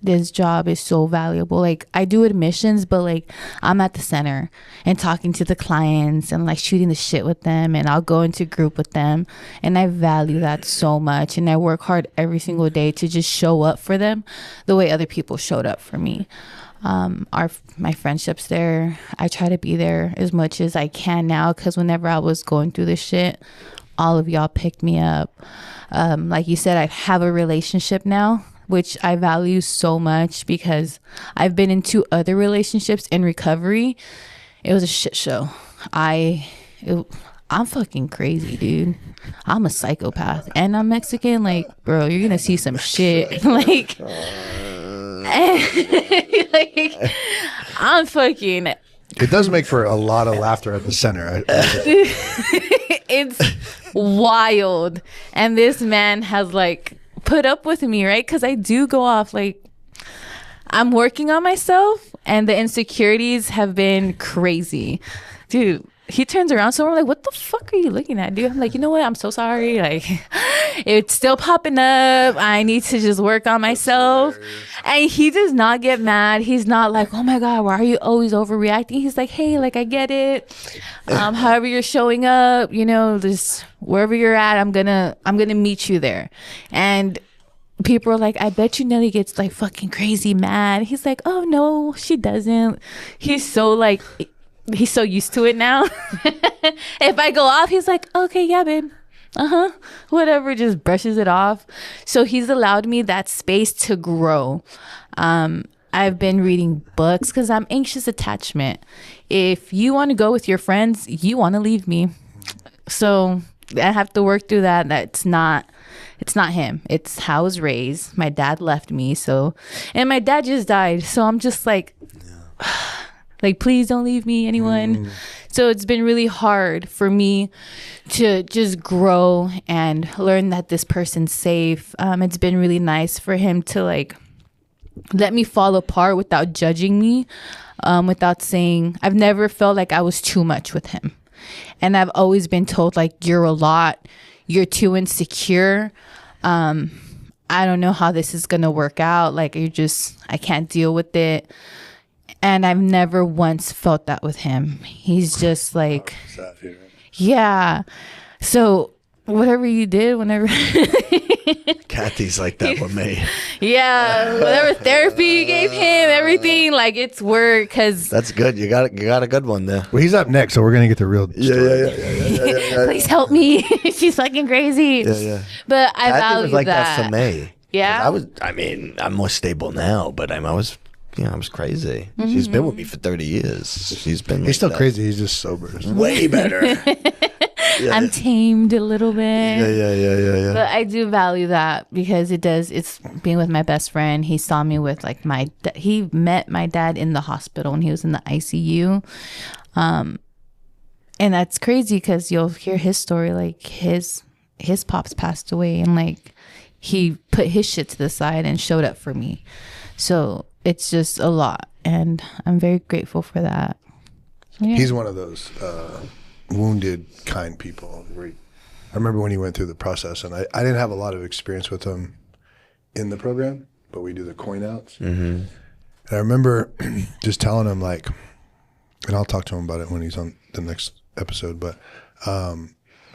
Speaker 1: This job is so valuable. Like, I do admissions, but like, I'm at the center and talking to the clients and like shooting the shit with them, and I'll go into group with them, and I value that so much, and I work hard every single day to just show up for them the way other people showed up for me. My friendships there, I try to be there as much as I can now, because whenever I was going through this shit, all of y'all picked me up. Like you said, I have a relationship now, which I value so much, because I've been in 2 other relationships in recovery. It was a shit show. I'm fucking crazy, dude. I'm a psychopath, and I'm Mexican. Like, bro, you're gonna see some shit. Like, I'm fucking.
Speaker 3: It does make for a lot of laughter at the center.
Speaker 1: It's wild. And this man has like put up with me, right? Because I do go off. Like, I'm working on myself, and the insecurities have been crazy. Dude, he turns around, so we're like, what the fuck are you looking at, dude? I'm like, you know what? I'm so sorry. Like, It's still popping up. I need to just work on myself. And he does not get mad. He's not like, oh my God, why are you always overreacting? He's like, hey, like I get it. However you're showing up, you know, just wherever you're at, I'm gonna meet you there. And people are like, I bet you Nelly gets like fucking crazy mad. He's like, oh no, she doesn't. He's so used to it now. If I go off, he's like, okay, yeah, babe. Whatever, just brushes it off. So he's allowed me that space to grow. I've been reading books because I'm anxious attachment. If you want to go with your friends, you want to leave me. So I have to work through that. It's not him. It's how I was raised. My dad left me. And my dad just died. So I'm just like, like, please don't leave me, anyone. So it's been really hard for me to just grow and learn that this person's safe. It's been really nice for him to like let me fall apart without judging me, without saying, I've never felt like I was too much with him. And I've always been told like, you're a lot, you're too insecure. I don't know how this is going to work out. Like I can't deal with it. And I've never once felt that with him. He's just like, yeah. So whatever you did, whenever.
Speaker 4: Kathy's like that with me.
Speaker 1: Yeah. Whatever therapy you gave him, everything, like it's work. Cause
Speaker 4: that's good. You got a good one there.
Speaker 3: Well, he's up next, so we're going to get the real story.
Speaker 4: Yeah.
Speaker 1: Please help me. She's fucking crazy.
Speaker 4: Yeah.
Speaker 1: But I
Speaker 4: Kathy
Speaker 1: value
Speaker 4: was like
Speaker 1: that.
Speaker 4: that for me.
Speaker 1: Yeah.
Speaker 4: I'm more stable now, but I was crazy.
Speaker 1: Mm-hmm.
Speaker 4: She's been with me for 30 years. She's been.
Speaker 3: He's still crazy. He's just sober.
Speaker 4: Way better.
Speaker 1: I'm tamed a little bit.
Speaker 4: Yeah.
Speaker 1: But I do value that because it's being with my best friend. He saw me with like he met my dad in the hospital when he was in the ICU. And that's crazy because you'll hear his story. Like his pops passed away and like he put his shit to the side and showed up for me. So it's just a lot, and I'm very grateful for that. Yeah.
Speaker 3: He's one of those wounded, kind people. I remember when he went through the process, and I didn't have a lot of experience with him in the program, but we do the coin outs. Mm-hmm. And I remember just telling him, like, and I'll talk to him about it when he's on the next episode, but I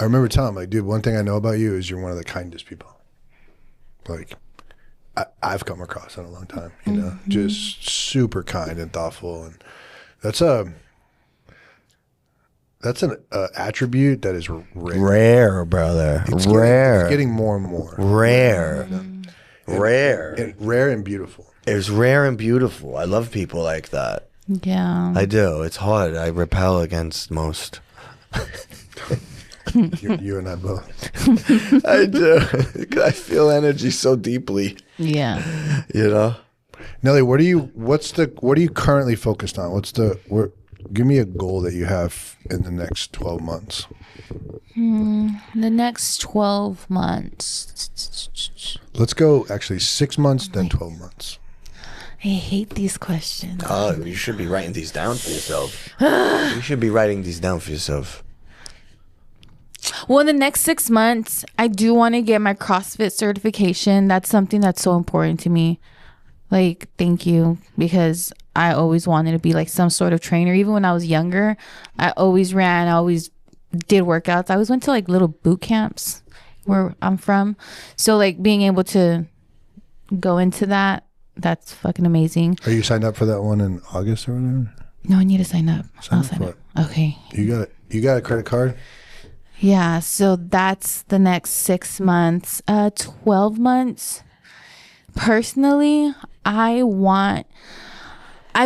Speaker 3: remember telling him, like, dude, one thing I know about you is you're one of the kindest people. Like, I've come across in a long time, you know, just super kind and thoughtful. And that's an attribute that is
Speaker 4: rare, brother. Rare.
Speaker 3: It's getting more and more.
Speaker 4: Rare.
Speaker 3: Rare and beautiful.
Speaker 4: It's rare and beautiful. I love people like that.
Speaker 1: Yeah.
Speaker 4: I do. It's hard. I repel against most.
Speaker 3: You and I both.
Speaker 4: I do. I feel energy so deeply.
Speaker 1: Yeah.
Speaker 4: You know?
Speaker 3: Nelly, what are you currently focused on? Give me a goal that you have in the next 12 months.
Speaker 1: The next 12 months.
Speaker 3: Let's go actually 6 months, then 12 months.
Speaker 1: I hate these questions.
Speaker 4: Oh, you should be writing these down for yourself. You should be writing these down for yourself.
Speaker 1: Well, in the next 6 months, I do want to get my CrossFit certification. That's something that's so important to me. Like, thank you, because I always wanted to be like some sort of trainer. Even when I was younger, I always ran, I always did workouts. I always went to like little boot camps where I'm from. So like being able to go into that's fucking amazing.
Speaker 3: Are you signed up for that one in August or whatever?
Speaker 1: No, I need to sign up.
Speaker 3: Sign up for it.
Speaker 1: Okay.
Speaker 3: You got a credit card?
Speaker 1: Yeah, so that's the next 6 months. 12 months. Personally, I've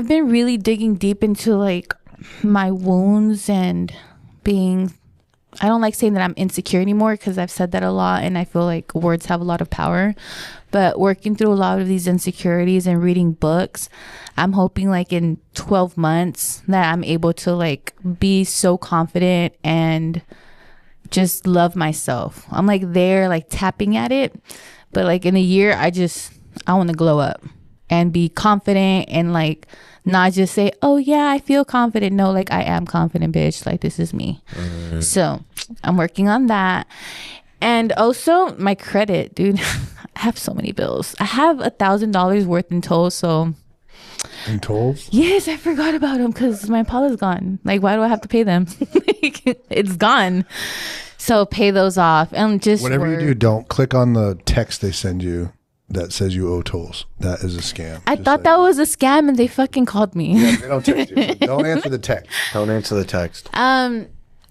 Speaker 1: been really digging deep into like my wounds and I don't like saying that I'm insecure anymore because I've said that a lot and I feel like words have a lot of power. But working through a lot of these insecurities and reading books, I'm hoping like in 12 months that I'm able to like be so confident and just love myself. I'm like there, like tapping at it. But like in a year, I want to glow up and be confident and like not just say, oh yeah, I feel confident. No, like I am confident, bitch. Like this is me. So I'm working on that. And also my credit, dude. I have so many bills. I have $1,000 worth in tolls. So
Speaker 3: In tolls?
Speaker 1: yes, I forgot about them because my Impala's gone. Like, why do I have to pay them? Like, it's gone. So pay those off and just
Speaker 3: Whatever you do, don't click on the text they send you that says you owe tolls. That is a scam.
Speaker 1: I thought that was a scam and they fucking called me.
Speaker 3: Yeah, they don't text you. So don't answer the text.
Speaker 4: Don't answer the text.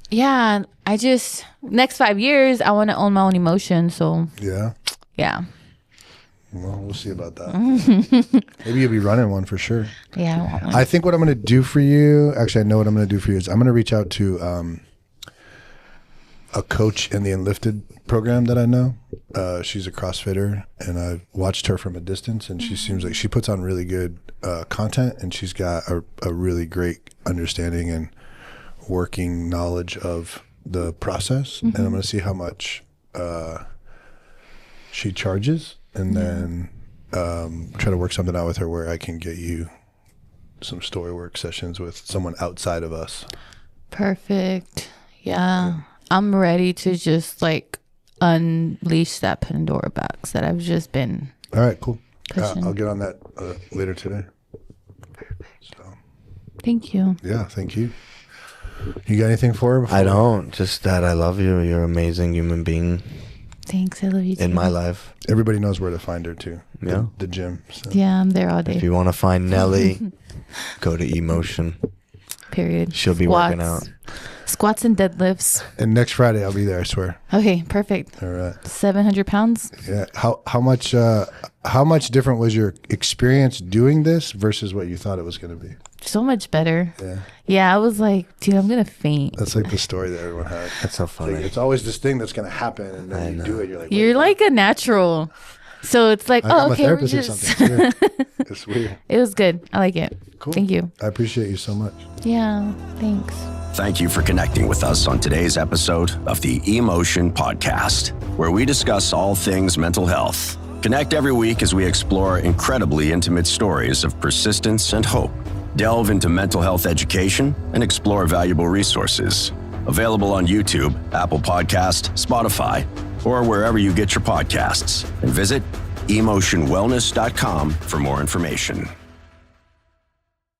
Speaker 1: Yeah, I just next 5 years I want to own my own emotion. So
Speaker 3: Yeah.
Speaker 1: yeah.
Speaker 3: Well, we'll see about that. Maybe you'll be running one for sure.
Speaker 1: Yeah, I want one.
Speaker 3: I think what I'm going to do for you, actually, I know what I'm going to do for you is I'm going to reach out to a coach in the Enlifted program that I know. She's a CrossFitter, and I've watched her from a distance, and she seems like she puts on really good content, and she's got a really great understanding and working knowledge of the process. And I'm going to see how much she charges, and then try to work something out with her where I can get you some story work sessions with someone outside of us.
Speaker 1: Perfect. Yeah. I'm ready to just like unleash that Pandora box that I've just been.
Speaker 3: All right, cool.
Speaker 1: Pushing.
Speaker 3: I'll get on that later today. So,
Speaker 1: Thank you.
Speaker 3: yeah, thank you. You got anything for her? Before?
Speaker 4: I don't. Just that I love you. You're an amazing human being
Speaker 1: Thanks. I love you too.
Speaker 4: in my life.
Speaker 3: Everybody knows where to find her too.
Speaker 4: Yeah.
Speaker 3: The gym. So.
Speaker 1: Yeah, I'm there all
Speaker 4: If
Speaker 1: day.
Speaker 4: you want to find Nelly, go to Emotion.
Speaker 1: Period.
Speaker 4: She'll be working out.
Speaker 1: Squats and deadlifts.
Speaker 3: And next Friday I'll be there, I swear.
Speaker 1: Okay, perfect.
Speaker 3: All right.
Speaker 1: 700 pounds.
Speaker 3: Yeah. How much different was your experience doing this versus what you thought it was going to be?
Speaker 1: So much better.
Speaker 3: Yeah.
Speaker 1: Yeah, I was like, dude, I'm going to faint.
Speaker 3: That's like the story that everyone had.
Speaker 4: That's so funny.
Speaker 3: Like, it's always this thing that's going to happen, and then you do it. You're like,
Speaker 1: You're like a natural. So it's like,
Speaker 3: I'm
Speaker 1: oh,
Speaker 3: a
Speaker 1: okay, we're
Speaker 3: therapist or
Speaker 1: just.
Speaker 3: something. It's weird. It's weird.
Speaker 1: It was good. I like it.
Speaker 3: Cool.
Speaker 1: Thank you.
Speaker 3: I appreciate you so much.
Speaker 1: Yeah, thanks.
Speaker 2: Thank you for connecting with us on today's episode of the Emotion Podcast, where we discuss all things mental health. Connect every week as we explore incredibly intimate stories of persistence and hope. Delve into mental health education and explore valuable resources. Available on YouTube, Apple Podcast, Spotify, or wherever you get your podcasts. And visit emotionwellness.com for more information.